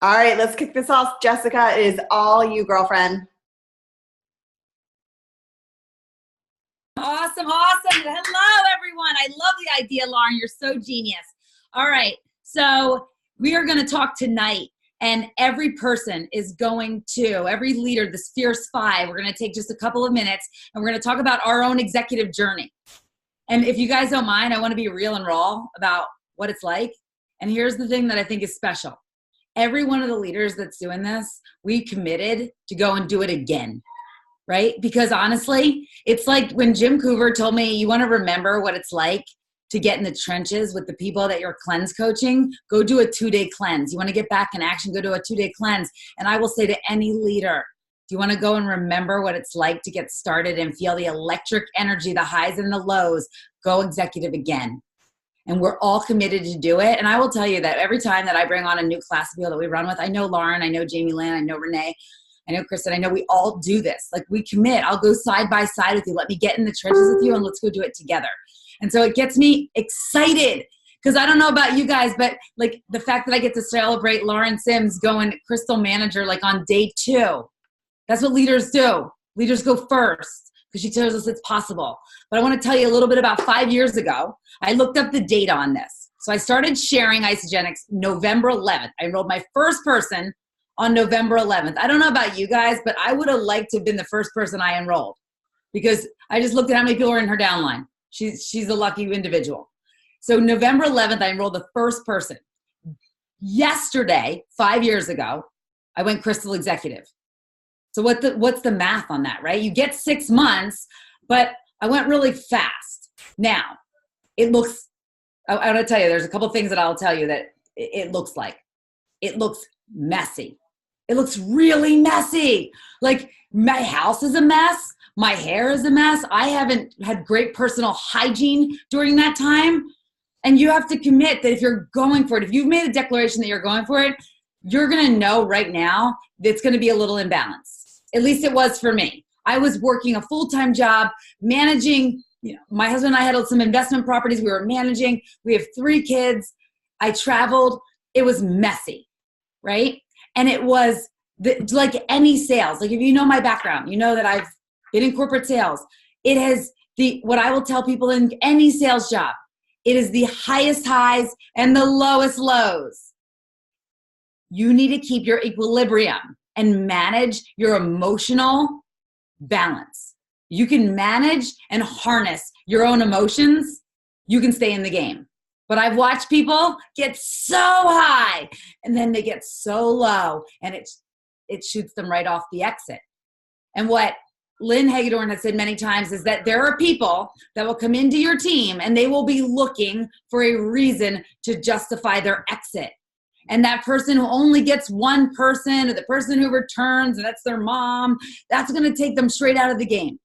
All right, let's kick this off. Jessica, it is all you, girlfriend. Awesome, awesome. Hello, everyone. I love the idea, Lauren. You're so genius. All right, so we are going to talk tonight, and every person is going to, every leader, this Fierce Five, we're going to take just a couple of minutes, and we're going to talk about our own executive journey. And if you guys don't mind, I want to be real and raw about what it's like. And here's the thing that I think is special. Every one of the leaders that's doing this, we committed to go and do it again. Right? Because honestly, it's like when Jim Coover told me, you want to remember what it's like to get in the trenches with the people that you're cleanse coaching, go do a 2-day cleanse. You want to get back in action, go do a 2-day cleanse. And I will say to any leader, do you want to go and remember what it's like to get started and feel the electric energy, the highs and the lows, go executive again. And we're all committed to do it. And I will tell you that every time that I bring on a new class of people that we run with, I know Lauren, I know Jamie Lynn, I know Renee, I know Kristen, I know we all do this. Like we commit, I'll go side by side with you. Let me get in the trenches with you and let's go do it together. And so it gets me excited because I don't know about you guys, but like the fact that I get to celebrate Lauren Sims going Crystal Manager like on day 2. That's what leaders do. Leaders go first because she tells us it's possible. But I want to tell you a little bit about 5 years ago. I looked up the data on this. So I started sharing Isogenics November 11th. I enrolled my first person on November 11th. I don't know about you guys, but I would have liked to have been the first person I enrolled because I just looked at how many people were in her downline. She's a lucky individual. So November 11th, I enrolled the first person. Yesterday, 5 years ago, I went Crystal Executive. So what's the math on that, right? You get 6 months, but I went really fast. Now, it looks, I want to tell you, there's a couple things that I'll tell you that it looks like. It looks messy. It looks really messy. Like my house is a mess. My hair is a mess. I haven't had great personal hygiene during that time. And you have to commit that if you're going for it, if you've made a declaration that you're going for it, you're going to know right now that it's going to be a little imbalance. At least it was for me. I was working a full-time job, managing, my husband and I had some investment properties we were managing. We have 3 kids. I traveled. It was messy, right? And it was like any sales. Like if you know my background, you know that I've been in corporate sales. It has what I will tell people in any sales job, it is the highest highs and the lowest lows. You need to keep your equilibrium and manage your emotional balance. You can manage and harness your own emotions. You can stay in the game. But I've watched people get so high and then they get so low and it shoots them right off the exit. And what Lynn Hagedorn has said many times is that there are people that will come into your team and they will be looking for a reason to justify their exit. And that person who only gets one person or the person who returns and that's their mom, that's going to take them straight out of the game.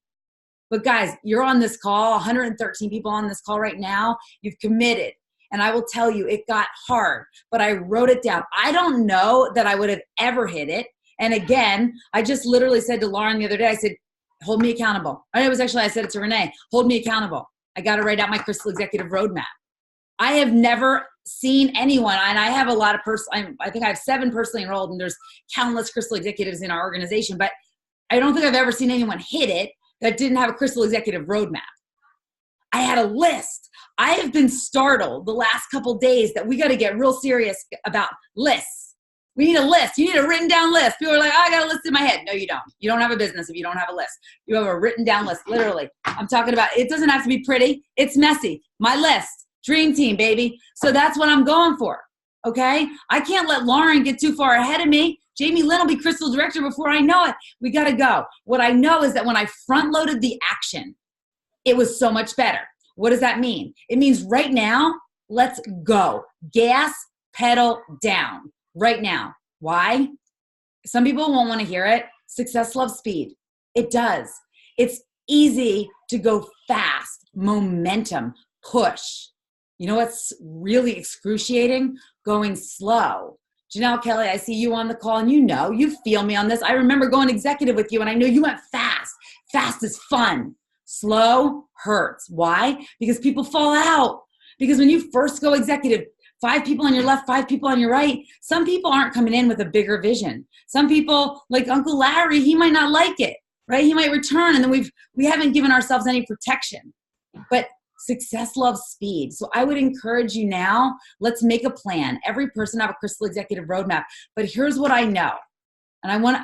But guys, you're on this call, 113 people on this call right now. You've committed. And I will tell you, it got hard, but I wrote it down. I don't know that I would have ever hit it. And again, I just literally said to Lauren the other day, I said, hold me accountable. I said it to Renee, hold me accountable. I got to write out my Crystal Executive Roadmap. I have never seen anyone, and I have a lot of I think I have 7 personally enrolled, and there's countless Crystal Executives in our organization, but I don't think I've ever seen anyone hit it that didn't have a Crystal Executive Roadmap. I had a list. I have been startled the last couple days that we got to get real serious about lists. We need a list. You need a written down list. People are like, oh, I got a list in my head. No, you don't. You don't have a business if you don't have a list. You have a written down list, literally. I'm talking about, it doesn't have to be pretty. It's messy. My list. Dream team, baby. So that's what I'm going for, okay? I can't let Lauren get too far ahead of me. Jamie Lynn will be Crystal Director before I know it. We got to go. What I know is that when I front-loaded the action, it was so much better. What does that mean? It means right now, let's go. Gas, pedal down right now. Why? Some people won't want to hear it. Success loves speed. It does. It's easy to go fast. Momentum, push. You know what's really excruciating? Going slow. Janelle Kelly, I see you on the call and you feel me on this. I remember going executive with you and I know you went fast. Fast is fun. Slow hurts. Why? Because people fall out. Because when you first go executive, 5 people on your left, 5 people on your right. Some people aren't coming in with a bigger vision. Some people, like Uncle Larry, he might not like it, right? He might return, and then we haven't given ourselves any protection. But success loves speed. So I would encourage you now, let's make a plan. Every person have a Crystal Executive Roadmap. But here's what I know. And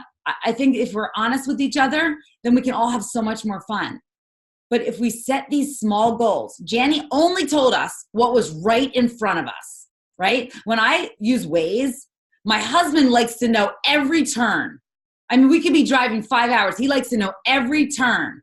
I think if we're honest with each other, then we can all have so much more fun. But if we set these small goals, Janny only told us what was right in front of us, right? When I use Waze, my husband likes to know every turn. I mean, we could be driving 5 hours. He likes to know every turn.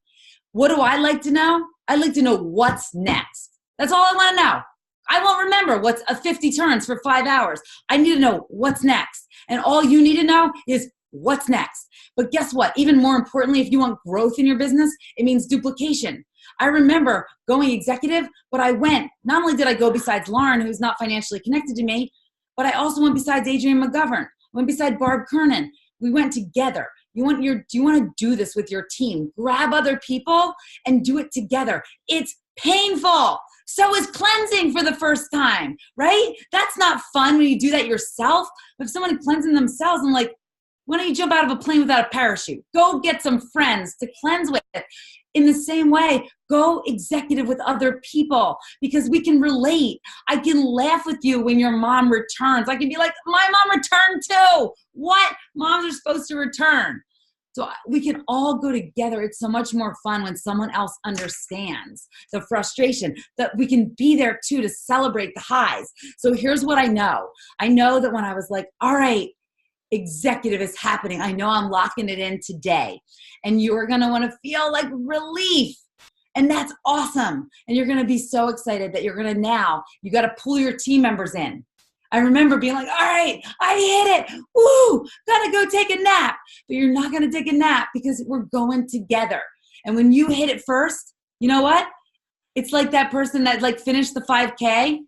What do I like to know? I like to know what's next. That's all I want to know. I won't remember what's 50 turns for 5 hours. I need to know what's next. And all you need to know is what's next. But guess what? Even more importantly, if you want growth in your business, it means duplication. I remember going executive, but not only did I go besides Lauren, who's not financially connected to me, but I also went besides Adrienne McGovern, went beside Barb Kernan. We went together. Do you want to do this with your team? Grab other people and do it together. It's painful. So is cleansing for the first time, right? That's not fun when you do that yourself. If someone cleansing themselves, I'm like, why don't you jump out of a plane without a parachute? Go get some friends to cleanse with. In the same way, go executive with other people because we can relate. I can laugh with you when your mom returns. I can be like, my mom returned too. What? Moms are supposed to return. So we can all go together. It's so much more fun when someone else understands the frustration, that we can be there too to celebrate the highs. So here's what I know. I know that when I was like, all right, executive is happening. I know I'm locking it in today. And you're going to want to feel like relief. And that's awesome. And you're going to be so excited that you got to pull your team members in. I remember being like, all right, I hit it. Woo, gotta go take a nap. But you're not going to take a nap because we're going together. And when you hit it first, you know what? It's like that person that like finished the 5K.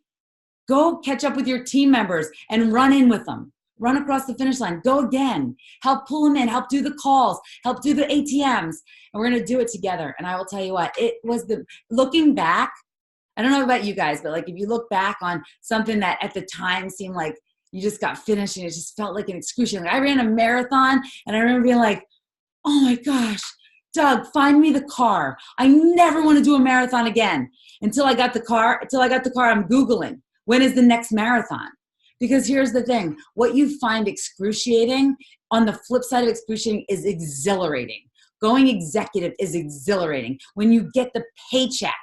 Go catch up with your team members and run in with them. Run across the finish line. Go again. Help pull them in. Help do the calls. Help do the ATMs. And we're going to do it together. And I will tell you what, it was looking back, I don't know about you guys, but like if you look back on something that at the time seemed like you just got finished and it just felt like an excruciating. Like I ran a marathon and I remember being like, oh my gosh, Doug, find me the car. I never want to do a marathon again. Until I got the car, I'm Googling, when is the next marathon? Because here's the thing, what you find excruciating, on the flip side of excruciating, is exhilarating. Going executive is exhilarating. When you get the paycheck,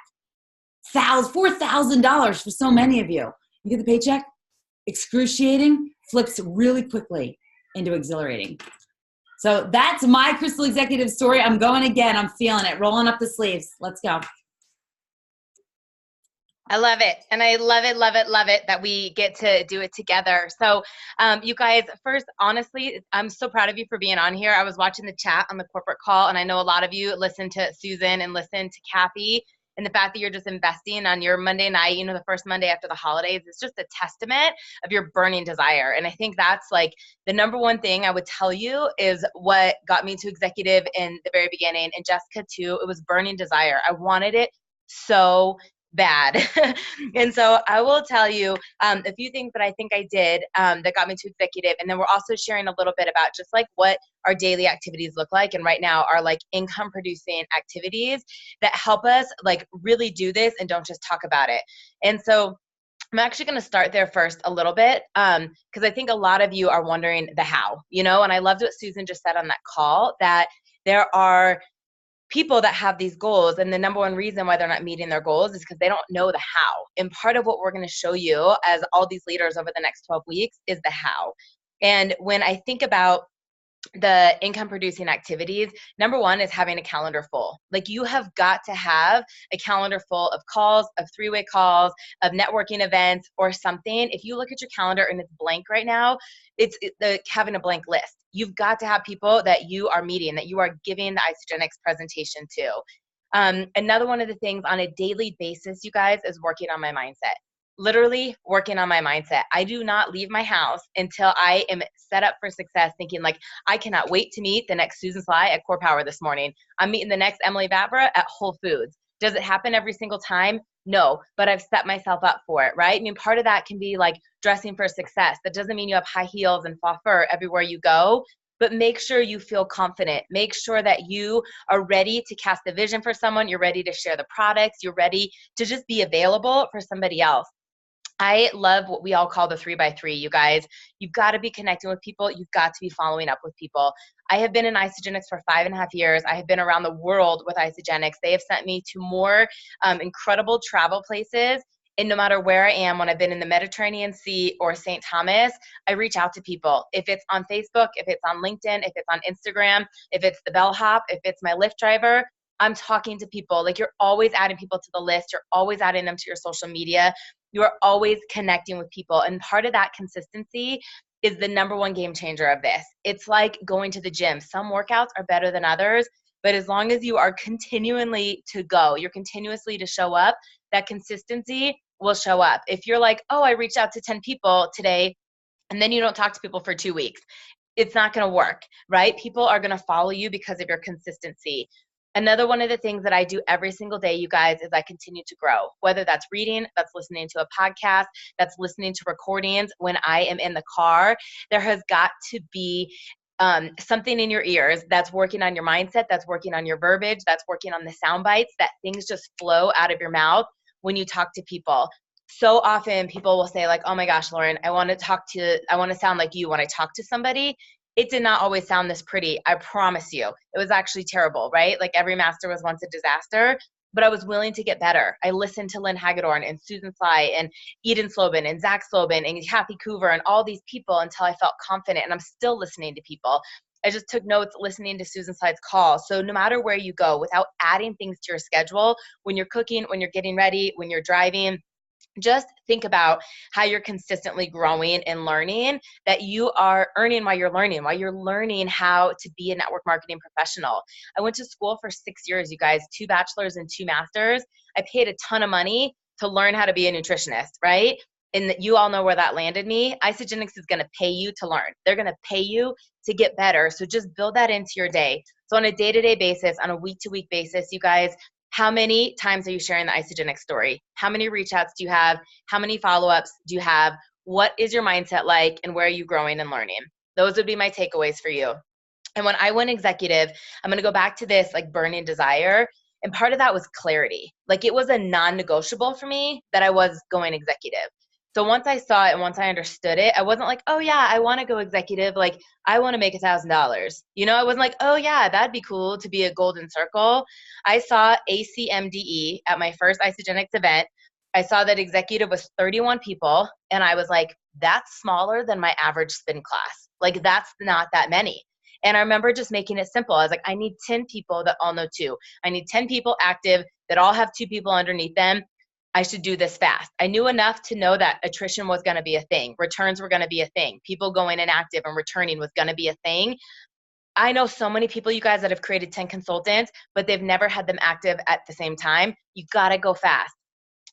$4,000 for so many of you, you get the paycheck, excruciating flips really quickly into exhilarating. So that's my Crystal Executive story. I'm going again. I'm feeling it. Rolling up the sleeves. Let's go. I love it. And I love it, love it, love it that we get to do it together. So you guys, first, honestly, I'm so proud of you for being on here. I was watching the chat on the corporate call, and I know a lot of you listen to Susan and listen to Kathy, and the fact that you're just investing on your Monday night, the first Monday after the holidays, it's just a testament of your burning desire. And I think that's like the number one thing I would tell you is what got me to executive in the very beginning. And Jessica too, it was burning desire. I wanted it so bad. And so I will tell you a few things that I think I did that got me to executive. And then we're also sharing a little bit about just like what our daily activities look like. And right now are like income producing activities that help us like really do this and don't just talk about it. And so I'm actually going to start there first a little bit because I think a lot of you are wondering the how, and I loved what Susan just said on that call, that there are people that have these goals, and the number one reason why they're not meeting their goals is because they don't know the how. And part of what we're going to show you as all these leaders over the next 12 weeks is the how. And when I think about the income producing activities, number one is having a calendar full. Like you have got to have a calendar full of calls, of three-way calls, of networking events or something. If you look at your calendar and it's blank right now, it's having a blank list. You've got to have people that you are meeting, that you are giving the Isogenics presentation to. Another one of the things on a daily basis, you guys, is working on my mindset. Literally working on my mindset. I do not leave my house until I am set up for success, thinking like, I cannot wait to meet the next Susan Sly at Core Power this morning. I'm meeting the next Emily Vavra at Whole Foods. Does it happen every single time? No, but I've set myself up for it, right? I mean, part of that can be like dressing for success. That doesn't mean you have high heels and faux fur everywhere you go, but make sure you feel confident. Make sure that you are ready to cast a vision for someone. You're ready to share the products. You're ready to just be available for somebody else. I love what we all call the 3x3, you guys. You've got to be connecting with people. You've got to be following up with people. I have been in Isagenix for 5.5 years. I have been around the world with Isagenix. They have sent me to more incredible travel places. And no matter where I am, when I've been in the Mediterranean Sea or St. Thomas, I reach out to people. If it's on Facebook, if it's on LinkedIn, if it's on Instagram, if it's the bellhop, if it's my Lyft driver, I'm talking to people. Like, you're always adding people to the list. You're always adding them to your social media. You are always connecting with people. And part of that consistency is the number one game changer of this. It's like going to the gym. Some workouts are better than others, but as long as you are continually to go, you're continuously to show up, that consistency will show up. If you're like, oh, I reached out to 10 people today, and then you don't talk to people for 2 weeks, it's not going to work, right? People are going to follow you because of your consistency. Another one of the things that I do every single day, you guys, is I continue to grow, whether that's reading, that's listening to a podcast, that's listening to recordings when I am in the car. There has got to be something in your ears that's working on your mindset, that's working on your verbiage, that's working on the sound bites, that things just flow out of your mouth when you talk to people. So often people will say like, oh my gosh, Lauren, I want to sound like you when I talk to somebody. It did not always sound this pretty. I promise you. It was actually terrible, right? Like, every master was once a disaster, but I was willing to get better. I listened to Lynn Hagedorn and Susan Sly and Eden Slobin and Zach Slobin and Kathy Coover and all these people until I felt confident, and I'm still listening to people. I just took notes listening to Susan Sly's call. So no matter where you go, without adding things to your schedule, when you're cooking, when you're getting ready, when you're driving, just think about how you're consistently growing and learning, that you are earning while you're learning how to be a network marketing professional. I went to school for 6 years, you guys, 2 bachelors and 2 masters. I paid a ton of money to learn how to be a nutritionist, right? And you all know where that landed me. Isagenix is going to pay you to learn. They're going to pay you to get better. So just build that into your day. So on a day-to-day basis, on a week-to-week basis, you guys, how many times are you sharing the Isagenix story? How many reach outs do you have? How many follow-ups do you have? What is your mindset like, and where are you growing and learning? Those would be my takeaways for you. And when I went executive, I'm going to go back to this like burning desire. And part of that was clarity. Like, it was a non-negotiable for me that I was going executive. So once I saw it and once I understood it, I wasn't like, oh yeah, I want to go executive. Like, I want to make $1,000. You know, I wasn't like, oh yeah, that'd be cool to be a golden circle. I saw ACMDE at my first Isagenix event. I saw that executive was 31 people. And I was like, that's smaller than my average spin class. Like, that's not that many. And I remember just making it simple. I was like, I need 10 people that all know 2. I need 10 people active that all have 2 people underneath them. I should do this fast. I knew enough to know that attrition was going to be a thing. Returns were going to be a thing. People going inactive and returning was going to be a thing. I know so many people, you guys, that have created 10 consultants, but they've never had them active at the same time. You got to go fast.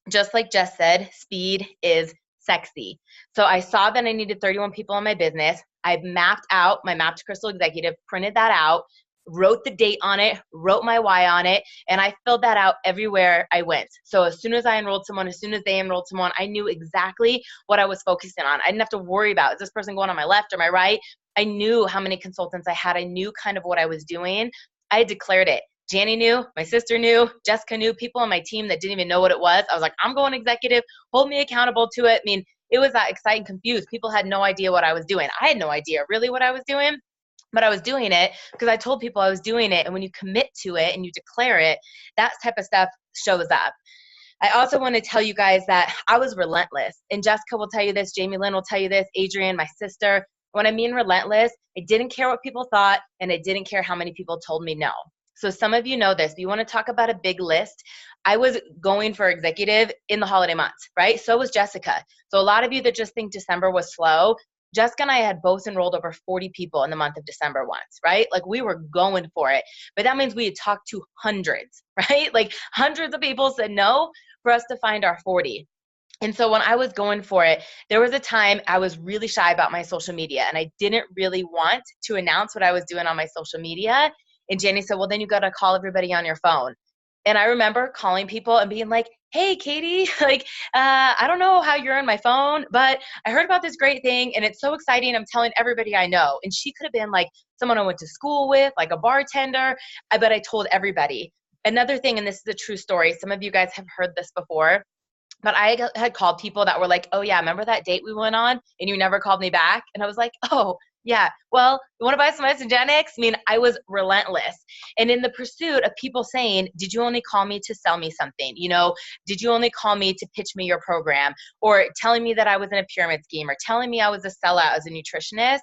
Just like Jess said, speed is sexy. So I saw that I needed 31 people in my business. I mapped out my Map to Crystal Executive, printed that out, wrote the date on it, wrote my why on it, and I filled that out everywhere I went. So as soon as I enrolled someone, as soon as they enrolled someone, I knew exactly what I was focusing on. I didn't have to worry about, is this person going on my left or my right? I knew how many consultants I had. I knew kind of what I was doing. I declared it. Janny knew, my sister knew, Jessica knew, people on my team that didn't even know what it was. I was like, I'm going executive, hold me accountable to it. I mean, it was that exciting, confused. People had no idea what I was doing. I had no idea really what I was doing. But I was doing it because I told people I was doing it. And when you commit to it and you declare it, that type of stuff shows up. I also want to tell you guys that I was relentless. And Jessica will tell you this, Jamie Lynn will tell you this, Adrienne, my sister. When I mean relentless, I didn't care what people thought, and I didn't care how many people told me no. So some of you know this. If you want to talk about a big list, I was going for executive in the holiday months, right? So was Jessica. So a lot of you that just think December was slow, Jessica and I had both enrolled over 40 people in the month of December once, right? Like, we were going for it. But that means we had talked to hundreds, right? Like, hundreds of people said no for us to find our 40. And so when I was going for it, there was a time I was really shy about my social media, and I didn't really want to announce what I was doing on my social media. And Jenny said, well, then you got to call everybody on your phone. And I remember calling people and being like, hey, Katie, like, I don't know how you're on my phone, but I heard about this great thing and it's so exciting. I'm telling everybody I know. And she could have been like someone I went to school with, like a bartender, but I told everybody. Another thing, and this is a true story, some of you guys have heard this before, but I had called people that were like, oh yeah, remember that date we went on and you never called me back? And I was like, oh yeah, well, you want to buy some Isogenics? I mean, I was relentless. And in the pursuit of people saying, did you only call me to sell me something? You know, did you only call me to pitch me your program? Or telling me that I was in a pyramid scheme, or telling me I was a sellout as a nutritionist?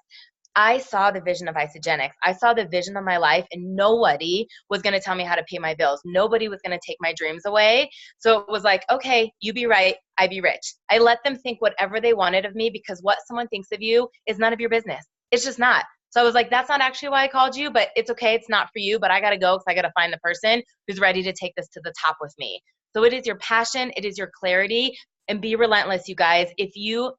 I saw the vision of Isogenics. I saw the vision of my life, and nobody was going to tell me how to pay my bills. Nobody was going to take my dreams away. So it was like, okay, you be right, I be rich. I let them think whatever they wanted of me, because what someone thinks of you is none of your business. It's just not. So I was like, that's not actually why I called you, but it's okay. It's not for you, but I got to go because I got to find the person who's ready to take this to the top with me. So it is your passion. It is your clarity, and be relentless, you guys. If you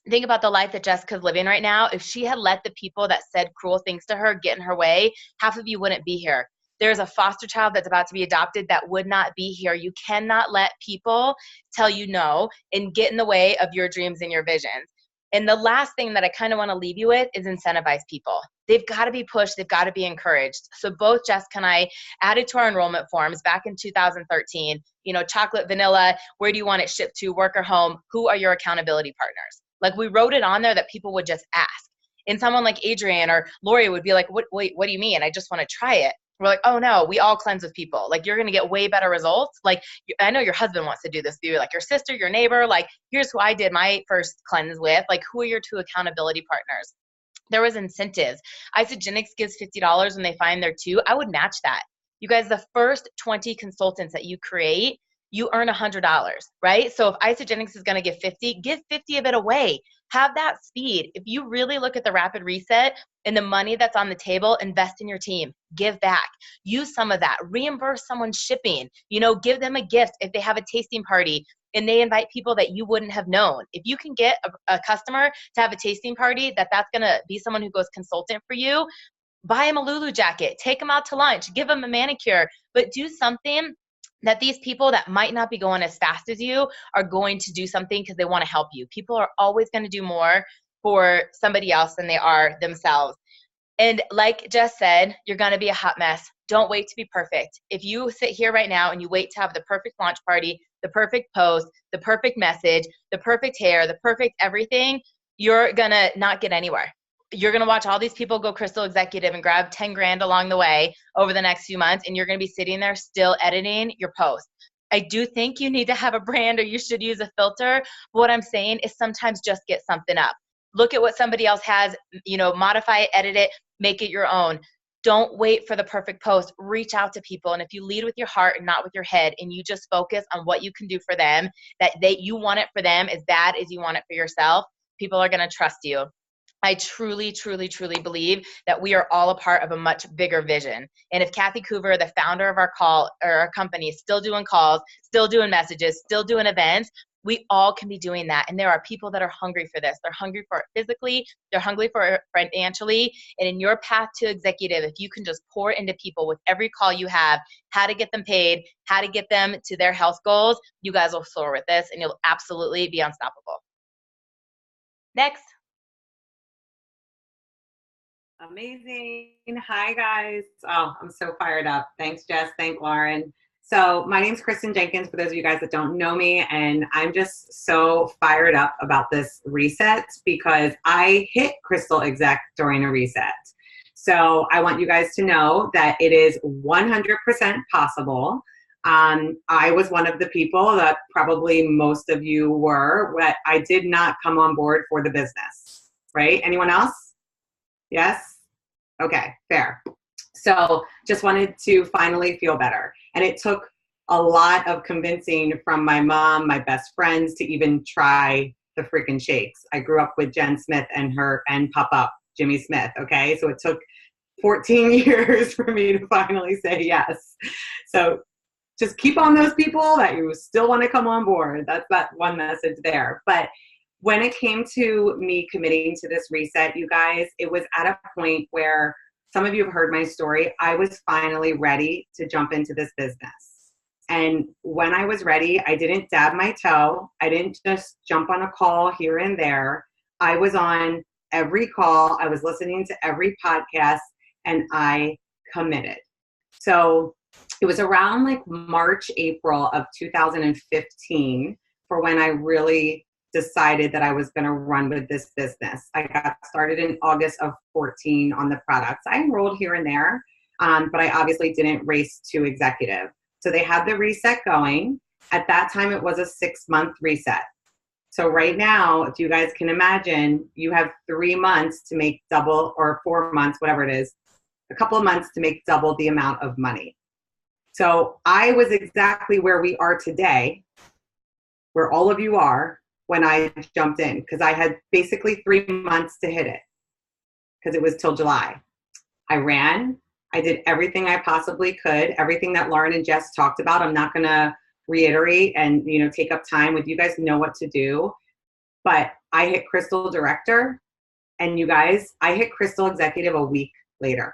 think about the life that Jessica's living right now, if she had let the people that said cruel things to her get in her way, half of you wouldn't be here. There's a foster child that's about to be adopted that would not be here. You cannot let people tell you no and get in the way of your dreams and your visions. And the last thing that I kind of want to leave you with is incentivize people. They've got to be pushed. They've got to be encouraged. So both Jessica and I added to our enrollment forms back in 2013, you know, chocolate, vanilla, where do you want it shipped to, work or home? Who are your accountability partners? Like, we wrote it on there that people would just ask. And someone like Adrienne or Lori would be like, wait, what do you mean? I just want to try it. We're like, oh no, we all cleanse with people. Like, you're going to get way better results. Like, I know your husband wants to do this with you, like your sister, your neighbor. Like, here's who I did my first cleanse with. Like, who are your two accountability partners? There was incentives. Isogenics gives $50 when they find their two. I would match that. You guys, the first 20 consultants that you create, you earn $100, right? So if Isogenics is going to give 50, give 50 of it away. Have that speed. If you really look at the rapid reset and the money that's on the table, invest in your team, give back, use some of that, reimburse someone's shipping, you know, give them a gift if they have a tasting party and they invite people that you wouldn't have known. If you can get a customer to have a tasting party, that's going to be someone who goes consultant for you, buy them a Lulu jacket, take them out to lunch, give them a manicure, but do something that these people that might not be going as fast as you are going to do something because they want to help you. People are always going to do more for somebody else than they are themselves. And like Jess said, you're going to be a hot mess. Don't wait to be perfect. If you sit here right now and you wait to have the perfect launch party, the perfect post, the perfect message, the perfect hair, the perfect everything, you're going to not get anywhere. You're going to watch all these people go Crystal Executive and grab 10 grand along the way over the next few months, and you're going to be sitting there still editing your post. I do think you need to have a brand, or you should use a filter. But what I'm saying is sometimes just get something up. Look at what somebody else has, you know, modify it, edit it, make it your own. Don't wait for the perfect post. Reach out to people. And if you lead with your heart and not with your head, and you just focus on what you can do for them, that you want it for them as bad as you want it for yourself, people are going to trust you. I truly, truly, truly believe that we are all a part of a much bigger vision. And if Kathy Coover, the founder of our company, is still doing calls, still doing messages, still doing events, we all can be doing that. And there are people that are hungry for this. They're hungry for it physically. They're hungry for it financially. And in your path to executive, if you can just pour into people with every call you have, how to get them paid, how to get them to their health goals, you guys will soar with this, and you'll absolutely be unstoppable. Next. Amazing. Hi, guys. Oh, I'm so fired up. Thanks, Jess. Thank Lauren. So my name's Kristen Jenkins, for those of you guys that don't know me, and I'm just so fired up about this reset because I hit Crystal Exec during a reset. So I want you guys to know that it is 100% possible. I was one of the people that probably most of you were, but I did not come on board for the business, right? Anyone else? Yes? Okay, fair. So just wanted to finally feel better. And it took a lot of convincing from my mom, my best friends, to even try the freaking shakes. I grew up with Jen Smith and Papa Jimmy Smith, okay? So it took 14 years for me to finally say yes. So just keep on those people that you still want to come on board. That's that one message there. But when it came to me committing to this reset, you guys, it was at a point where some of you have heard my story. I was finally ready to jump into this business. And when I was ready, I didn't dab my toe. I didn't just jump on a call here and there. I was on every call. I was listening to every podcast, and I committed. So it was around like March, April of 2015 for when I really decided that I was going to run with this business. I got started in August of 14 on the products. I enrolled here and there, but I obviously didn't race to executive. So they had the reset going. At that time, it was a 6-month reset. So right now, if you guys can imagine, you have 3 months to make double, or 4 months, whatever it is, a couple of months to make double the amount of money. So I was exactly where we are today, where all of you are, when I jumped in, because I had basically 3 months to hit it, because it was till July. I ran. I did everything I possibly could, everything that Lauren and Jess talked about. I'm not going to reiterate and take up time with you guys know what to do. But I hit Crystal Director, and you guys, I hit Crystal Executive a week later,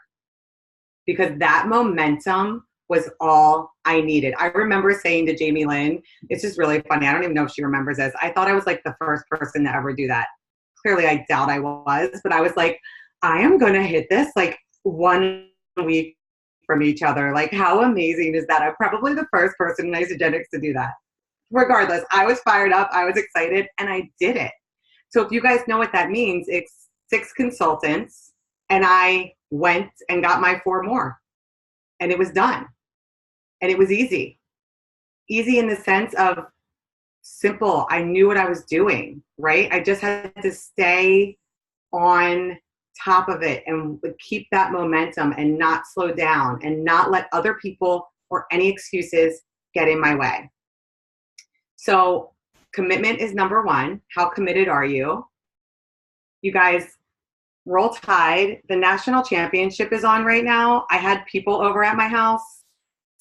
because that momentum was all I needed. I remember saying to Jamie Lynn, it's just really funny. I don't even know if she remembers this. I thought I was like the first person to ever do that. Clearly, I doubt I was, but I was like, I am going to hit this like 1 week from each other. Like, how amazing is that? I'm probably the first person in Isogenics to do that. Regardless, I was fired up. I was excited, and I did it. So if you guys know what that means, it's 6 consultants, and I went and got my 4 more, and it was done. And it was easy. Easy in the sense of simple. I knew what I was doing, right? I just had to stay on top of it and keep that momentum and not slow down and not let other people or any excuses get in my way. So commitment is number 1. How committed are you? You guys, Roll Tide, the national championship is on right now. I had people over at my house.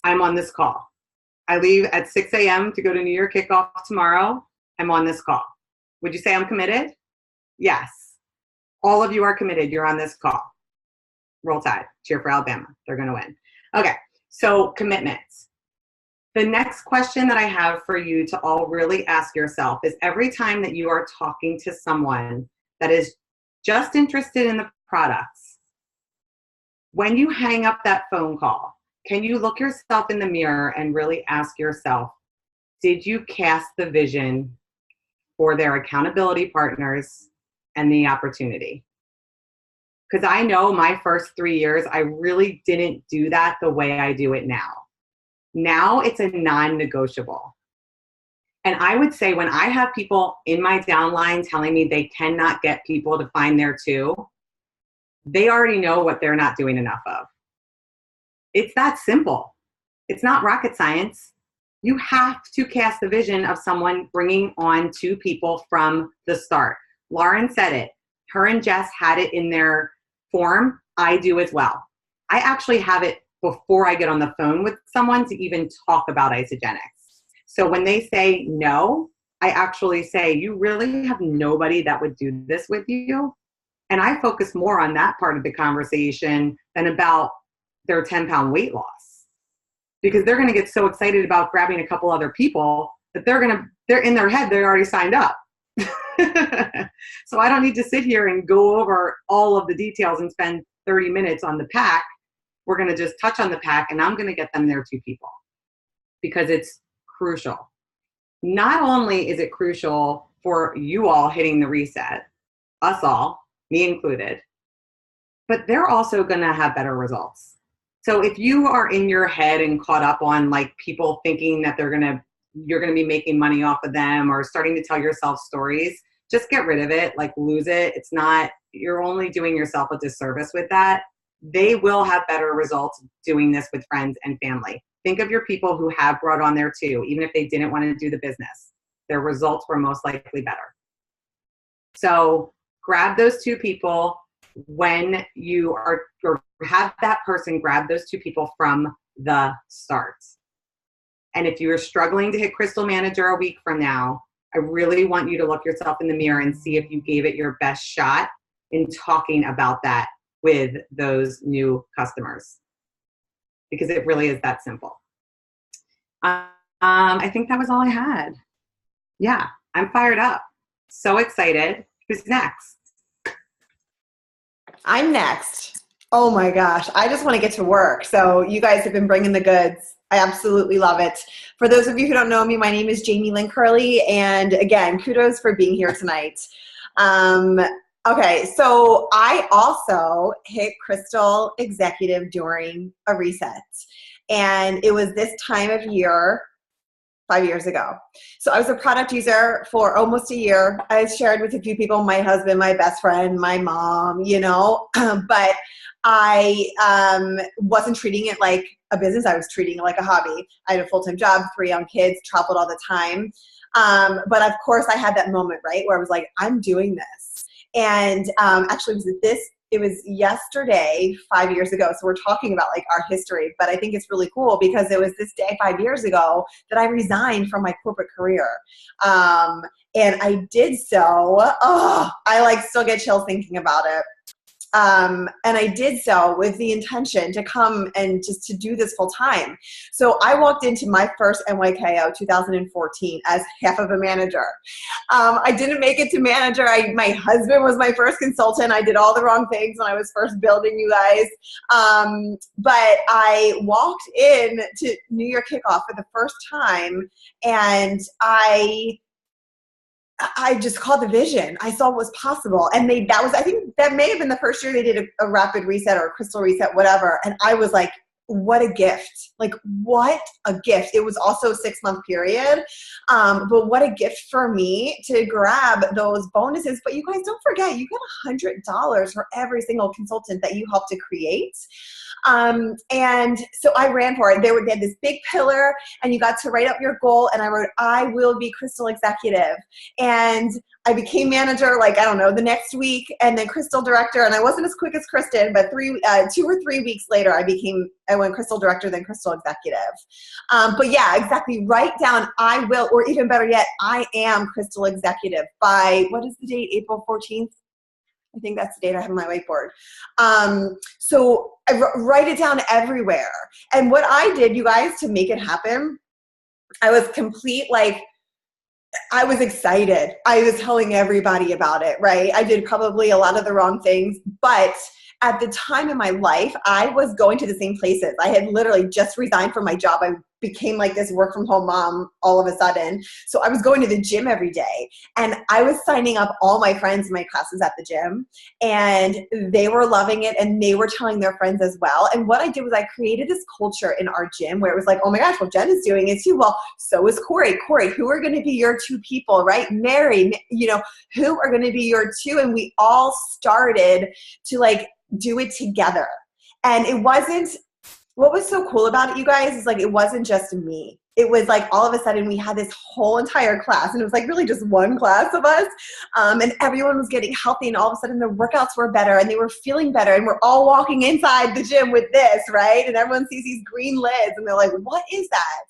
I'm on this call. I leave at 6 a.m. to go to New Year kickoff tomorrow. I'm on this call. Would you say I'm committed? Yes. All of you are committed. You're on this call. Roll Tide. Cheer for Alabama. They're going to win. Okay. So commitments. The next question that I have for you to all really ask yourself is, every time that you are talking to someone that is just interested in the products, when you hang up that phone call, can you look yourself in the mirror and really ask yourself, did you cast the vision for their accountability partners and the opportunity? Because I know my first 3 years, I really didn't do that the way I do it now. Now it's a non-negotiable. And I would say when I have people in my downline telling me they cannot get people to find their 2, they already know what they're not doing enough of. It's that simple. It's not rocket science. You have to cast the vision of someone bringing on 2 people from the start. Lauren said it. Her and Jess had it in their form. I do as well. I actually have it before I get on the phone with someone to even talk about Isogenics. So when they say no, I actually say, you really have nobody that would do this with you? And I focus more on that part of the conversation than about their 10-pound weight loss, because they're going to get so excited about grabbing a couple other people that they're in their head, they're already signed up. So I don't need to sit here and go over all of the details and spend 30 minutes on the pack. We're going to just touch on the pack, and I'm going to get them their 2 people, because it's crucial. Not only is it crucial for you all hitting the reset, us all, me included, but they're also going to have better results. So if you are in your head and caught up on like people thinking that you're going to be making money off of them, or starting to tell yourself stories, just get rid of it, like lose it. It's not, you're only doing yourself a disservice with that. They will have better results doing this with friends and family. Think of your people who have brought on their 2, even if they didn't want to do the business. Their results were most likely better. So grab those 2 people when you are, or have that person grab those 2 people from the start. And if you are struggling to hit Crystal Manager a week from now, I really want you to look yourself in the mirror and see if you gave it your best shot in talking about that with those new customers, because it really is that simple. I think that was all I had. Yeah, I'm fired up. So excited. Who's next? I'm next. Oh my gosh. I just want to get to work. So you guys have been bringing the goods. I absolutely love it. For those of you who don't know me, my name is Jamie Lynn Curley. And again, kudos for being here tonight. Okay, so I also hit Crystal Executive during a reset. And it was this time of year 5 years ago. So I was a product user for almost a year. I shared with a few people, my husband, my best friend, my mom, you know, but I wasn't treating it like a business. I was treating it like a hobby. I had a full-time job, 3 young kids, traveled all the time. But of course I had that moment, right, where I was like, I'm doing this. And actually it was yesterday, 5 years ago. So we're talking about like our history, but I think it's really cool because it was this day 5 years ago that I resigned from my corporate career. And I did so, I like still get chills thinking about it. And I did so with the intention to come and just to do this full time. So I walked into my first NYKO 2014 as half of a manager. I didn't make it to manager. My husband was my first consultant. I did all the wrong things when I was first building, you guys. But I walked in to New Year kickoff for the first time, and I just called the vision. I saw what was possible. And I think that may have been the first year they did a rapid reset or a crystal reset, whatever. And I was like, what a gift. Like, what a gift. It was also a 6-month period. But what a gift for me to grab those bonuses. But you guys don't forget, you get $100 for every single consultant that you help to create. And so I ran for it. They had this big pillar and you got to write up your goal. And I wrote, I will be Crystal Executive. And I became manager, like, I don't know, the next week, and then Crystal Director. And I wasn't as quick as Kristen, but 2 or 3 weeks later, I went Crystal Director, then Crystal Executive. But yeah, exactly. Write down, I will, or even better yet, I am Crystal Executive by, what is the date? April 14th? I think that's the date I have on my whiteboard. So I write it down everywhere. And what I did, you guys, to make it happen, I was I was excited. I was telling everybody about it, right? I did probably a lot of the wrong things, but at the time in my life, I was going to the same places. I had literally just resigned from my job. I became like this work from home mom all of a sudden. So I was going to the gym every day, and I was signing up all my friends in my classes at the gym, and they were loving it, and they were telling their friends as well. And what I did was I created this culture in our gym where it was like, oh my gosh, well, Jen is doing it too. Well, so is Corey. Corey, who are going to be your 2 people, right? Mary, who are going to be your 2? And we all started to like do it together. And what was so cool about it, you guys, is like, it wasn't just me. It was like all of a sudden we had this whole entire class, and it was like really just one class of us, and everyone was getting healthy, and all of a sudden the workouts were better and they were feeling better, and we're all walking inside the gym with this, right? And everyone sees these green lids and they're like, what is that?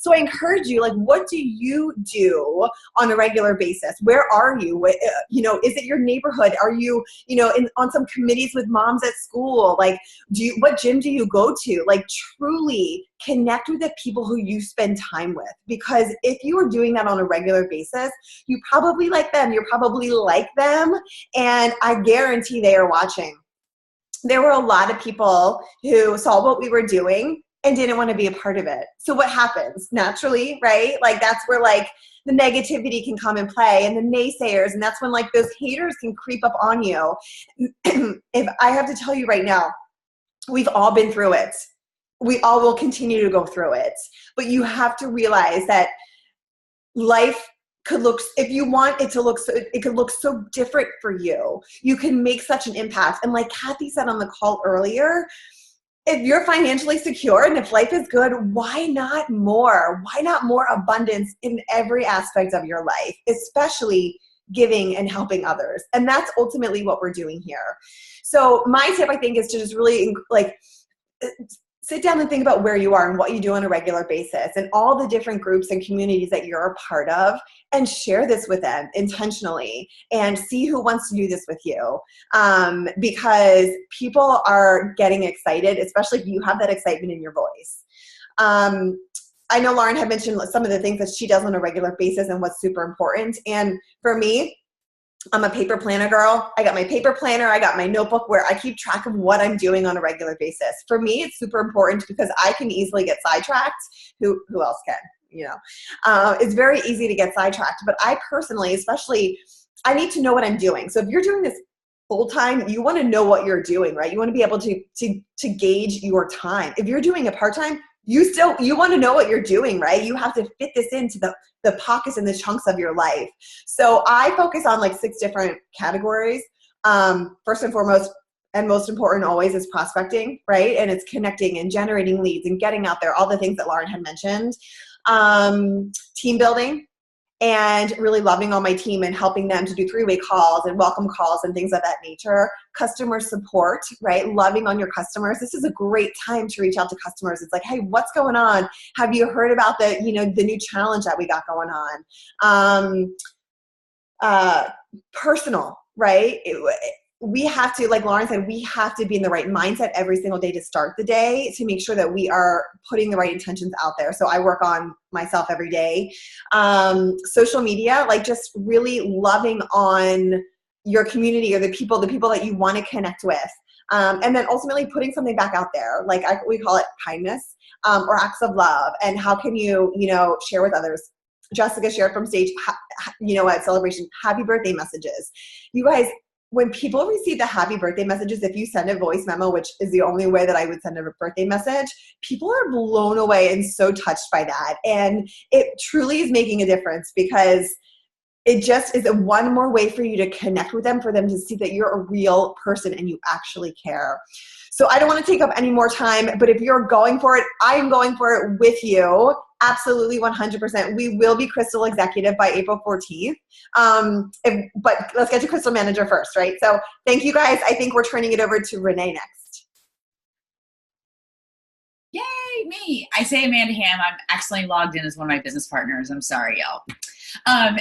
So I encourage you, like, what do you do on a regular basis? Where are you? Is it your neighborhood? Are you, on some committees with moms at school? Like, what gym do you go to? Like, truly connect with the people who you spend time with. Because if you are doing that on a regular basis, you probably like them. You're probably like them. And I guarantee they are watching. There were a lot of people who saw what we were doing and didn't want to be a part of it. So what happens? Naturally, right? Like, that's where like the negativity can come and play, and the naysayers, and that's when like those haters can creep up on you. If I have to tell you right now, we've all been through it. We all will continue to go through it. But you have to realize that life could look, if you want it to look, so it could look so different for you. You can make such an impact. And like Kathy said on the call earlier, if you're financially secure and if life is good, why not more? Why not more abundance in every aspect of your life, especially giving and helping others? And that's ultimately what we're doing here. So my tip, I think, is to just really like sit down and think about where you are and what you do on a regular basis and all the different groups and communities that you're a part of, and share this with them intentionally and see who wants to do this with you. Because people are getting excited, especially if you have that excitement in your voice. I know Lauren had mentioned some of the things that she does on a regular basis and what's super important. And for me, I'm a paper planner girl. I got my paper planner. I got my notebook where I keep track of what I'm doing on a regular basis. For me, it's super important because I can easily get sidetracked. Who else can? It's very easy to get sidetracked. But I personally, especially, I need to know what I'm doing. So if you're doing this full time, you want to know what you're doing, right? You want to be able to gauge your time. If you're doing it part time, you want to know what you're doing, right? You have to fit this into the pockets and the chunks of your life. So I focus on like 6 different categories. First and foremost, and most important always, is prospecting, right? And it's connecting and generating leads and getting out there, all the things that Lauren had mentioned. Team building, and really loving on my team and helping them to do 3-way calls and welcome calls and things of that nature. Customer support, right? Loving on your customers. This is a great time to reach out to customers. It's like, hey, what's going on? Have you heard about the new challenge that we got going on? Personal, right? We have to, like Lauren said, we have to be in the right mindset every single day to start the day to make sure that we are putting the right intentions out there. So I work on myself every day. Social media, like just really loving on your community or the people that you want to connect with. And then ultimately putting something back out there. Like we call it kindness or acts of love. And how can you share with others? Jessica shared from stage, at Celebration, happy birthday messages. You guys, when people receive the happy birthday messages, if you send a voice memo, which is the only way that I would send a birthday message, people are blown away and so touched by that. And it truly is making a difference because it just is one more way for you to connect with them, for them to see that you're a real person and you actually care. So I don't want to take up any more time, but if you're going for it, I am going for it with you. Absolutely 100%. We will be Crystal Executive by April 14th. But let's get to Crystal Manager first, right? So thank you guys. I think we're turning it over to Renee next. Yay, me. I say Amanda Ham. I'm accidentally logged in as one of my business partners. I'm sorry, y'all.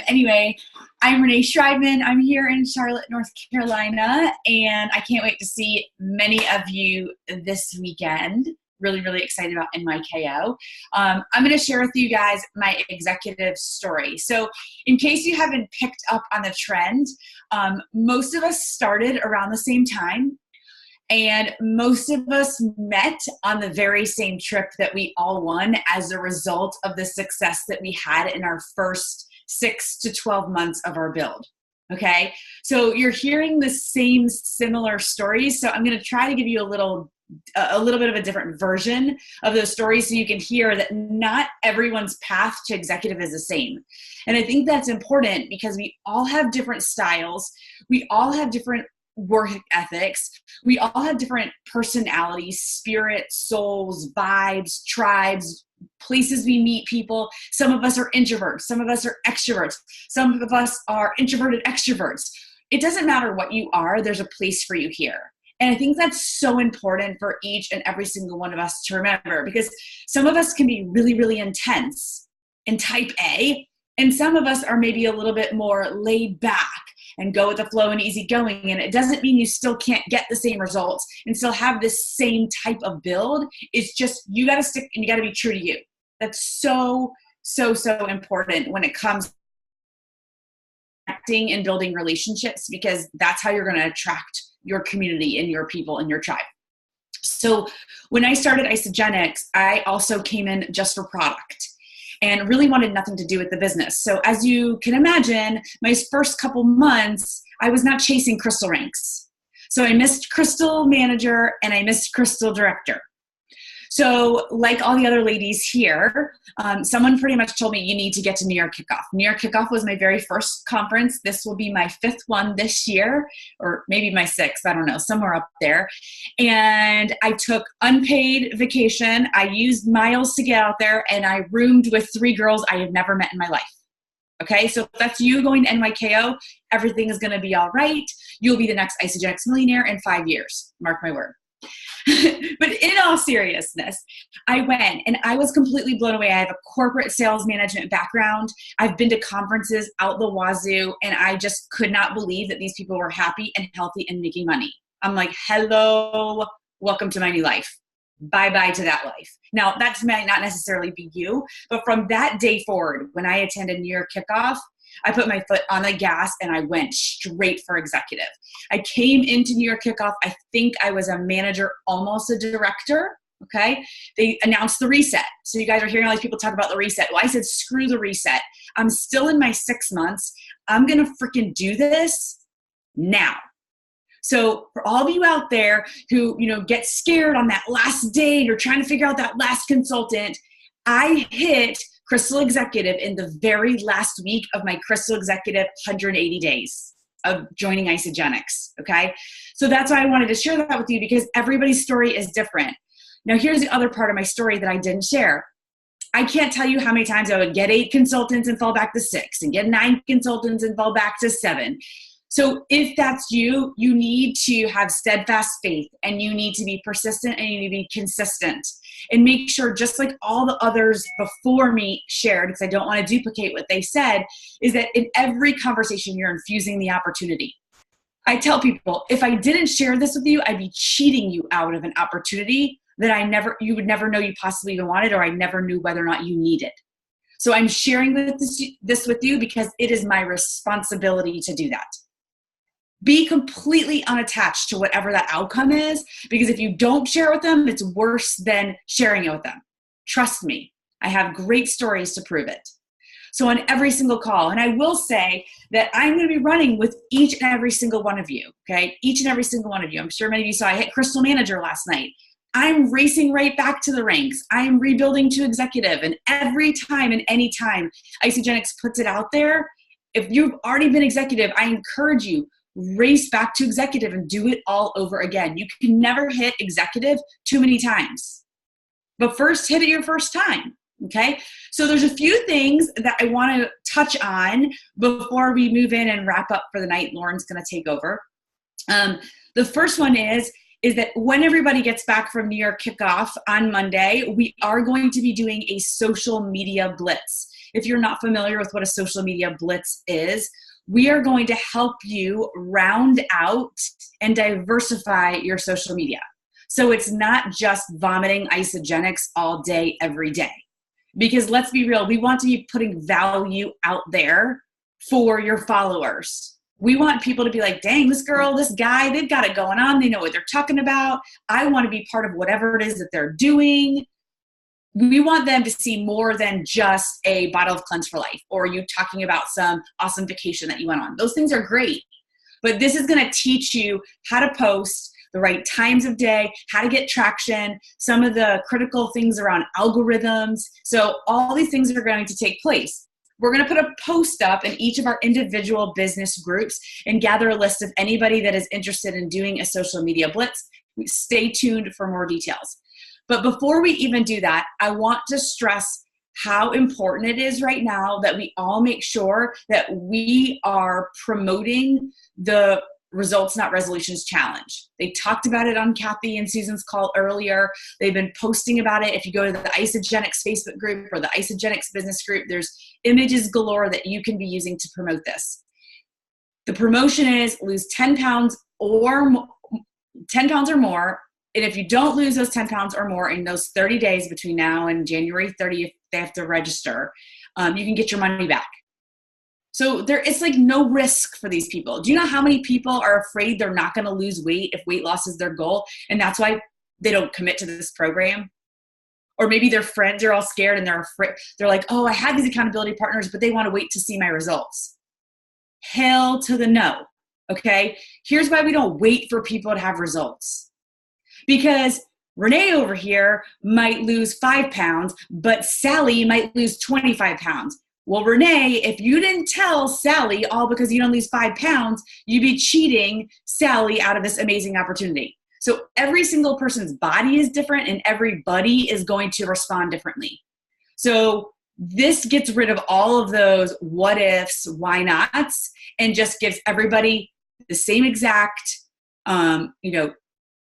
Anyway, I'm Renee Schreidman. I'm here in Charlotte, North Carolina, and I can't wait to see many of you this weekend. Really, really excited about NYKO. I'm going to share with you guys my executive story. So in case you haven't picked up on the trend, most of us started around the same time. And most of us met on the very same trip that we all won as a result of the success that we had in our first 6 to 12 months of our build. Okay, so you're hearing the same similar stories. So I'm going to try to give you a little bit of a different version of those stories so you can hear that not everyone's path to executive is the same. And I think that's important because we all have different styles. We all have different work ethics. We all have different personalities, spirits, souls, vibes, tribes, places we meet people. Some of us are introverts. Some of us are extroverts. Some of us are introverted extroverts. It doesn't matter what you are. There's a place for you here. And I think that's so important for each and every single one of us to remember, because some of us can be really, really intense and type A, and some of us are maybe a little bit more laid back and go with the flow and easygoing. And it doesn't mean you still can't get the same results and still have this same type of build. It's just, you got to stick and you got to be true to you. That's so, so, so important when it comes to acting and building relationships, because that's how you're going to attract your community and your people and your tribe. So when I started Isogenics, I also came in just for product and really wanted nothing to do with the business. So as you can imagine, my first couple months, I was not chasing crystal ranks. So I missed crystal manager and I missed crystal director. So like all the other ladies here, someone pretty much told me you need to get to New York Kickoff. New York Kickoff was my very first conference. This will be my 5th one this year, or maybe my 6th, I don't know, somewhere up there. And I took unpaid vacation. I used miles to get out there, and I roomed with 3 girls I had never met in my life. Okay, so if that's you going to NYKO, everything is going to be all right. You'll be the next Isogenics millionaire in 5 years. Mark my word. But in all seriousness, I went and I was completely blown away. I have a corporate sales management background. I've been to conferences out the wazoo, and I just could not believe that these people were happy and healthy and making money. I'm like, hello, welcome to my new life. bye-bye to that life. Now, that might not necessarily be you, but from that day forward, when I attended New York Kickoff, I put my foot on the gas and I went straight for executive. I came into New York Kickoff, I think I was a manager, almost a director, okay? They announced the reset. So you guys are hearing all these people talk about the reset. Well, I said, screw the reset. I'm still in my 6 months. I'm gonna freaking do this now. So for all of you out there who, get scared on that last date or trying to figure out that last consultant, I hit Crystal Executive in the very last week of my Crystal Executive 180 days of joining Isagenix, okay? So that's why I wanted to share that with you, because everybody's story is different. Now here's the other part of my story that I didn't share. I can't tell you how many times I would get 8 consultants and fall back to 6 and get 9 consultants and fall back to 7. So if that's you, you need to have steadfast faith, and you need to be persistent, and you need to be consistent, and make sure, just like all the others before me shared, because I don't want to duplicate what they said, is that in every conversation, you're infusing the opportunity. I tell people, if I didn't share this with you, I'd be cheating you out of an opportunity that you would never know you possibly even wanted, or I never knew whether or not you needed. So I'm sharing this with you because it is my responsibility to do that. Be completely unattached to whatever that outcome is, because if you don't share it with them, it's worse than sharing it with them. Trust me, I have great stories to prove it. So on every single call, and I will say that I'm going to be running with each and every single one of you, okay? Each and every single one of you. I'm sure many of you saw I hit Crystal Manager last night. I'm racing right back to the ranks. I am rebuilding to executive, and every time and any time Isagenix puts it out there, if you've already been executive, I encourage you, race back to executive and do it all over again. You can never hit executive too many times, but first hit it your first time. Okay. So there's a few things that I want to touch on before we move in and wrap up for the night. Lauren's going to take over. The first one is that when everybody gets back from New York Kickoff on Monday, we are going to be doing a social media blitz. If you're not familiar with what a social media blitz is, we are going to help you round out and diversify your social media. So it's not just vomiting Isagenix all day, every day. Because let's be real, we want to be putting value out there for your followers. We want people to be like, dang, this girl, this guy, they've got it going on. They know what they're talking about. I want to be part of whatever it is that they're doing. We want them to see more than just a bottle of Cleanse for Life, or you talking about some awesome vacation that you went on. Those things are great, but this is going to teach you how to post, the right times of day, how to get traction, some of the critical things around algorithms. So all these things are going to take place. We're going to put a post up in each of our individual business groups and gather a list of anybody that is interested in doing a social media blitz. Stay tuned for more details. But before we even do that, I want to stress how important it is right now that we all make sure that we are promoting the Results Not Resolutions Challenge. They talked about it on Kathy and Susan's call earlier. They've been posting about it. If you go to the Isagenix Facebook group or the Isagenix business group, there's images galore that you can be using to promote this. The promotion is lose 10 pounds or more. And if you don't lose those 10 pounds or more in those 30 days between now and January 30th, they have to register, you can get your money back. So it's like no risk for these people. Do you know how many people are afraid they're not going to lose weight if weight loss is their goal? And that's why they don't commit to this program. Or maybe their friends are all scared and they're afraid. They're like, oh, I have these accountability partners, but they want to wait to see my results. Hell to the no. Okay. Here's why we don't wait for people to have results. Because Renee over here might lose 5 pounds, but Sally might lose 25 pounds. Well, Renee, if you didn't tell Sally all because you don't lose 5 pounds, you'd be cheating Sally out of this amazing opportunity. So every single person's body is different and everybody is going to respond differently. So this gets rid of all of those what ifs, why nots, and just gives everybody the same exact,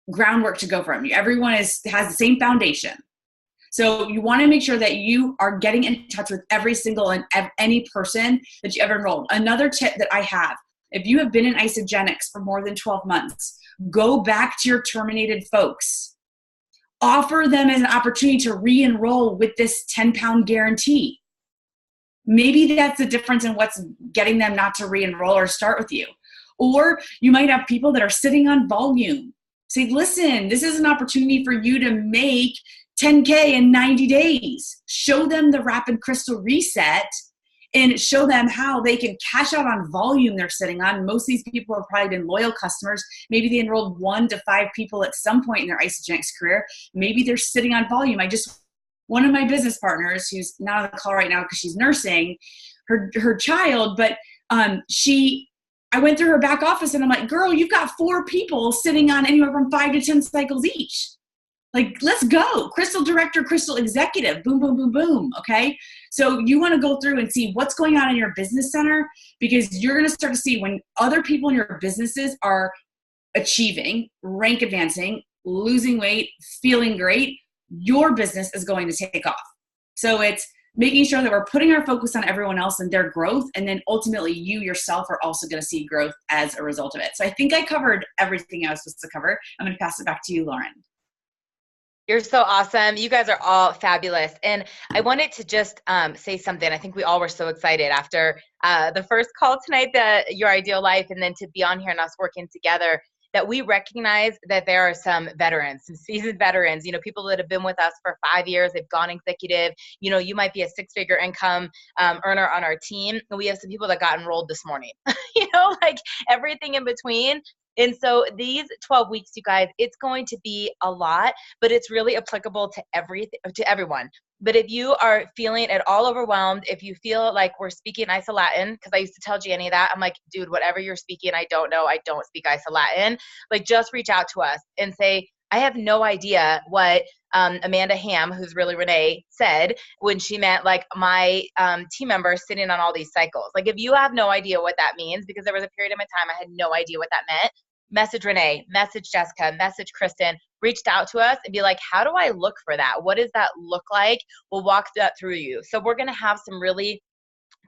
groundwork to go from. Everyone has the same foundation. So you want to make sure that you are getting in touch with every single and any person that you ever enrolled. Another tip that I have, if you have been in Isagenix for more than 12 months, go back to your terminated folks. offer them as an opportunity to re-enroll with this 10-pound guarantee. Maybe that's the difference in what's getting them not to re-enroll or start with you. Or you might have people that are sitting on volume. Say, listen, this is an opportunity for you to make 10K in 90 days. Show them the rapid crystal reset and show them how they can cash out on volume they're sitting on. Most of these people have probably been loyal customers. Maybe they enrolled 1 to 5 people at some point in their Isagenix career. Maybe they're sitting on volume. One of my business partners, who's not on the call right now because she's nursing her child, but I went through her back office and I'm like, girl, you've got 4 people sitting on anywhere from 5 to 10 cycles each. Like, let's go. Crystal director, crystal executive, boom, boom, boom, boom. Okay. So you want to go through and see what's going on in your business center, because you're going to start to see when other people in your businesses are achieving, rank advancing, losing weight, feeling great, your business is going to take off. So it's making sure that we're putting our focus on everyone else and their growth. And then ultimately you yourself are also going to see growth as a result of it. So I think I covered everything I was supposed to cover. I'm going to pass it back to you, Lauren. You're so awesome. You guys are all fabulous. And I wanted to just say something. I think we all were so excited after the first call tonight, Your Ideal Life, and then to be on here and us working together, that we recognize that there are some veterans, some seasoned veterans, people that have been with us for 5 years, they've gone executive. You might be a 6-figure income earner on our team. And we have some people that got enrolled this morning, like everything in between. And so these 12 weeks, you guys, it's going to be a lot, but it's really applicable to everyone. But if you are feeling at all overwhelmed, if you feel like we're speaking Iso-Latin, because I used to tell Gianni that, I'm like, dude, whatever you're speaking, I don't know. I don't speak Iso-Latin. Like, just reach out to us and say, I have no idea what Amanda Ham, who's really Renee, said when she meant like my team members sitting on all these cycles. Like, if you have no idea what that means, because there was a period of my time I had no idea what that meant, message Renee, message Jessica, message Kristen, reached out to us and be like, how do I look for that? What does that look like? We'll walk that through you. So we're going to have some really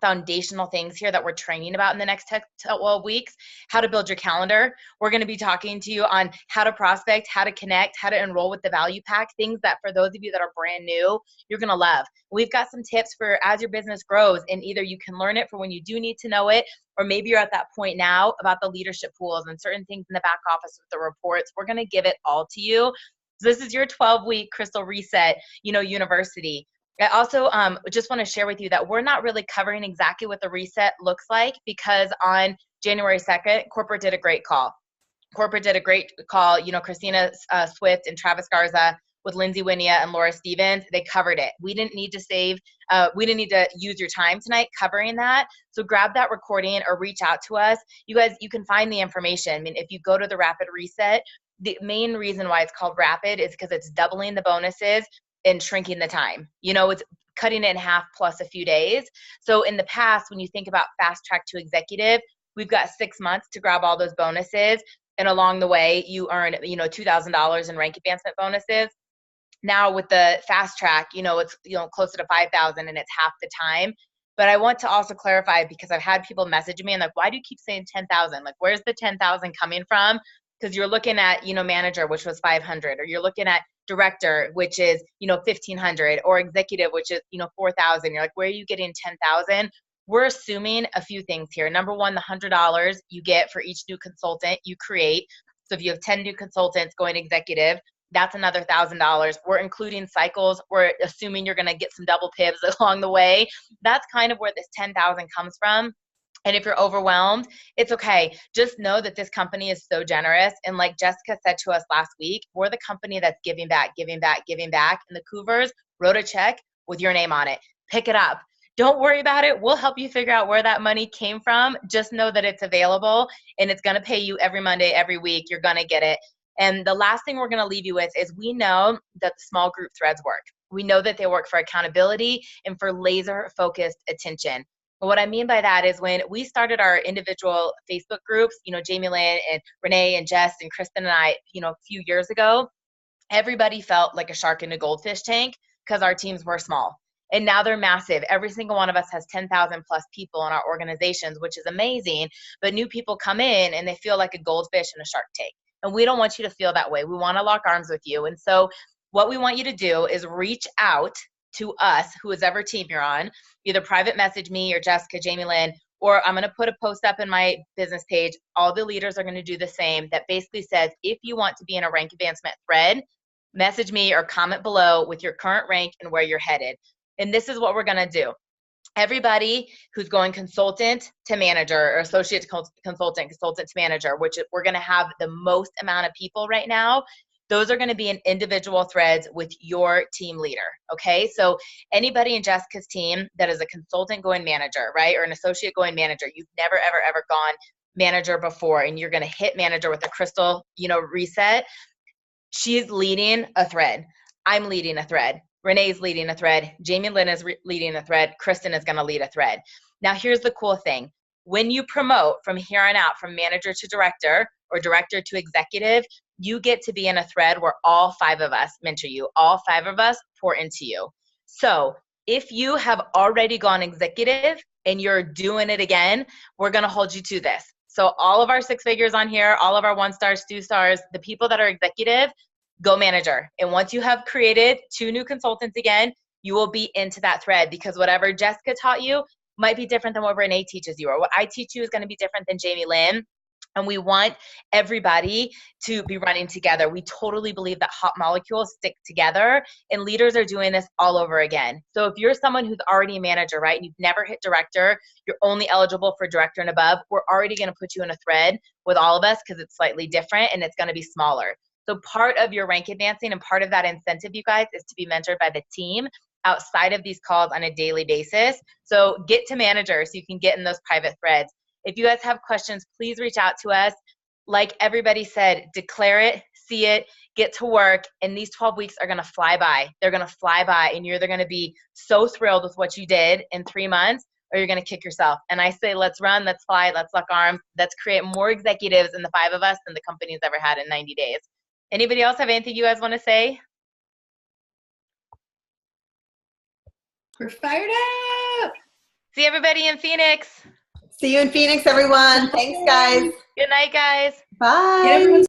foundational things here that we're training about in the next 12 weeks. How to build your calendar. We're going to be talking to you on how to prospect, how to connect, how to enroll with the value pack, things that for those of you that are brand new, you're going to love. We've got some tips for as your business grows, and either you can learn it for when you do need to know it, or maybe you're at that point now about the leadership pools and certain things in the back office with the reports. We're going to give it all to you. So this is your 12-week Crystal Reset, University. I also just want to share with you that we're not really covering exactly what the reset looks like, because on January 2nd, corporate did a great call. Christina Swift and Travis Garza with Lindsay Winia and Laura Stevens, they covered it. We didn't need to use your time tonight covering that. So grab that recording or reach out to us. You guys, you can find the information. I mean, if you go to the Rapid Reset, the main reason why it's called Rapid is because it's doubling the bonuses and shrinking the time. It's cutting it in half plus a few days. So in the past, when you think about fast track to executive, we've got 6 months to grab all those bonuses. And along the way, you earn, $2,000 in rank advancement bonuses. Now with the fast track, it's, closer to 5,000 and it's half the time. But I want to also clarify, because I've had people message me and like, why do you keep saying 10,000? Like, where's the 10,000 coming from? Because you're looking at, manager, which was 500, or you're looking at director, which is, 1,500, or executive, which is, 4,000. You're like, where are you getting 10,000? We're assuming a few things here. Number one, the $100 you get for each new consultant you create. So if you have 10 new consultants going executive, that's another $1,000. We're including cycles. We're assuming you're going to get some double pivs along the way. That's kind of where this 10,000 comes from. And if you're overwhelmed, it's okay. Just know that this company is so generous. And like Jessica said to us last week, we're the company that's giving back, giving back, giving back. And the Cougars wrote a check with your name on it. Pick it up. Don't worry about it. We'll help you figure out where that money came from. Just know that it's available and it's going to pay you every Monday, every week. You're going to get it. And the last thing we're going to leave you with is we know that the small group threads work. We know that they work for accountability and for laser focused attention. But what I mean by that is when we started our individual Facebook groups, Jamie Lynn and Renee and Jess and Kristen and I, a few years ago, everybody felt like a shark in a goldfish tank because our teams were small. And now they're massive. Every single one of us has 10,000 plus people in our organizations, which is amazing. But new people come in and they feel like a goldfish in a shark tank. And we don't want you to feel that way. We want to lock arms with you. And so what we want you to do is reach out to us, whoever team you're on, either private message me or Jessica, Jamie Lynn, or I'm going to put a post up in my business page. All the leaders are going to do the same. That basically says, if you want to be in a rank advancement thread, message me or comment below with your current rank and where you're headed. And this is what we're going to do. Everybody who's going consultant to manager or associate consultant to manager, which we're going to have the most amount of people right now, those are going to be in individual threads with your team leader. Okay. So anybody in Jessica's team that is a consultant going manager, right? Or an associate going manager, you've never, ever, ever gone manager before, and you're going to hit manager with a crystal, reset. She's leading a thread. I'm leading a thread. Renee's leading a thread. Jamie Lynn is leading a thread. Kristen is going to lead a thread. Now, here's the cool thing. When you promote from here on out, from manager to director or director to executive, you get to be in a thread where all 5 of us mentor you. All 5 of us pour into you. So if you have already gone executive and you're doing it again, we're going to hold you to this. So all of our 6 figures on here, all of our 1 stars, 2 stars, the people that are executive, go manager. And once you have created 2 new consultants again, you will be into that thread, because whatever Jessica taught you might be different than what Renee teaches you, or what I teach you is going to be different than Jamie Lynn. And we want everybody to be running together. We totally believe that hot molecules stick together, and leaders are doing this all over again. So if you're someone who's already a manager, right, and you've never hit director, you're only eligible for director and above, we're already going to put you in a thread with all of us because it's slightly different and it's going to be smaller. So part of your rank advancing and part of that incentive, you guys, is to be mentored by the team outside of these calls on a daily basis. So get to manager so you can get in those private threads. If you guys have questions, please reach out to us. Like everybody said, declare it, see it, get to work, and these 12 weeks are going to fly by. They're going to fly by, and you're either going to be so thrilled with what you did in 3 months, or you're going to kick yourself. And I say, let's run, let's fly, let's lock arms, let's create more executives in the 5 of us than the company's ever had in 90 days. Anybody else have anything you guys want to say? We're fired up. See everybody in Phoenix. See you in Phoenix, everyone. Thanks, guys. Good night, guys. Bye. Get everyone